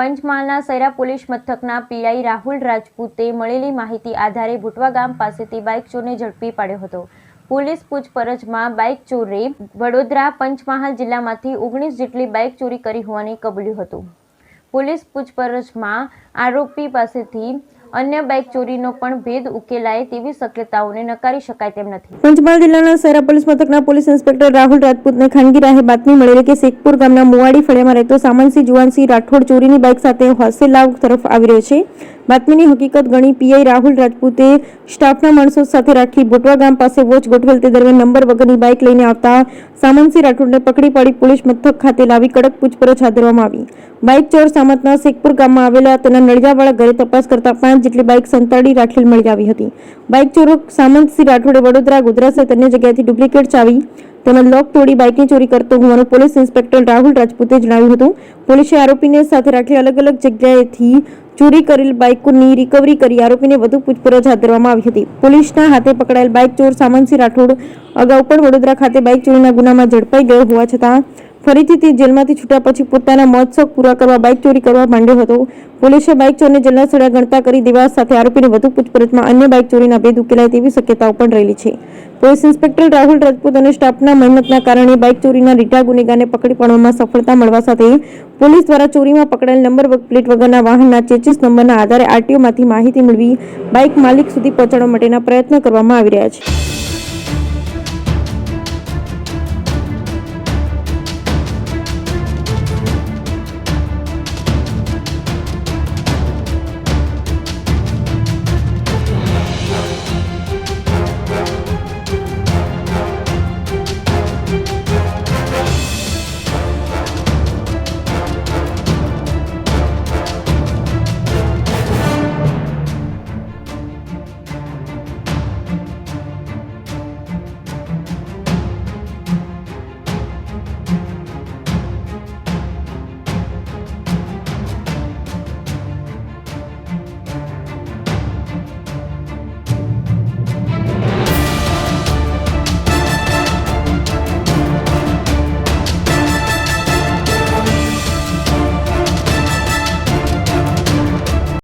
પંચમહાલના સૈરા પોલીસ મથકના પીઆઈ રાહુલ રાજપૂતે મળેલી માહિતી આધારે ભૂટવા ગામ પાસેથી બાઇક ચોરને ઝડપી પાડ્યો હતો। પોલીસ પૂછપરછમાં બાઇક ચોરે વડોદરા પંચમહાલ જિલ્લામાંથી 19 જેટલી બાઇક ચોરી કરી હોવાનું કબૂલ્યું હતું। પોલીસ પૂછપરછમાં આરોપી પાસેથી अन्य बाइक ચોરીનો પણ ભેદ ઉકેલાય તેવી શક્યતાઓને નકારી શકાય તેમ નથી। પંચમહાલ જિલ્લાના સૈરા પોલીસ મથકના પોલીસ ઇન્સ્પેક્ટર રાહુલ રાજપૂતને ખાનગી રાહે બાતમી મળેલી કે શેખપુર ગામના મુવાડી ફળિયામાં રહેતો સામનસિંહ જુવાનસિંહ રાઠોડ ચોરીની બાઇક સાથે હોસેલાવ તરફ આવી રહ્યો છે। બાતમીની હકીકત ગણી પીઆઈ રાહુલ રાજપૂતે સ્ટાફના માણસો સાથે રાખી ભોટવા ગામ પાસે વોચ ગોઠવેલ તે દરમિયાન નંબર વગરની બાઇક લઈને આવતા સામનસિંહ રાઠોડને પકડી પાડી પોલીસ મથક ખાતે લાવી કડક પૂછપરછ હાથ ધરવામાં આવી। બાઇક ચોર સામતના શેખપુર ગામમાં આવેલા તેના નળિયાવાળા ઘરે તપાસ કરતા 5 જેટલી બાઇક સંતાડી રાખેલ મળી આવી હતી। બાઇક ચોરો સામંતસિંહ રાઠોડે વડોદરા ગોધરા સહિત અન્ય જગ્યાએથી ડુપ્લિકેટ ચાવી તેમજ લોક તોડી બાઇકની ચોરી કરતો હોવાનું પોલીસ ઇન્સ્પેક્ટર રાહુલ રાજપૂતે જણાવ્યું હતું। પોલીસે આરોપીને સાથે રાખી અલગ અલગ જગ્યાએથી ચોરી કરેલ બાઇકોની રિકવરી કરી આરોપીને વધુ પૂછપરછ હાથ ધરવામાં આવી હતી। પોલીસના હાથે પકડાયેલ બાઇક ચોર સામંતસિંહ રાઠોડ અગાઉ પણ વડોદરા ખાતે બાઇક ચોરીના ગુનામાં ઝડપાઈ ગયો હોવા છતાં ફરીથી તે જેલમાંથી છૂટ્યા પછી પોતાના મોજ-શોખ પૂરા કરવા બાઇક ચોરી કરવા માંડ્યો હતો। પોલીસે બાઇક ચોરને જેલના સળિયા ગણતા કરી દેવા સાથે આરોપીને વધુ પૂછપરછમાં અન્ય બાઇક ચોરીના ભેદ ઉકેલાય તેવી શક્યતાઓ પણ રહેલી છે। પોલીસ ઇન્સ્પેક્ટર રાહુલ રાજપૂત અને સ્ટાફના મહેનતના કારણે બાઇક ચોરીના રીઢા ગુનેગારને પકડી પાડવામાં સફળતા મળવા સાથે પોલીસ દ્વારા ચોરીમાં પકડાયેલ નંબર પ્લેટ વગરના વાહનના ચેસિસ નંબરના આધારે આરટીઓમાંથી માહિતી મેળવી બાઇક માલિક સુધી પહોંચાડવા માટેના પ્રયત્ન કરવામાં આવી રહ્યા છે।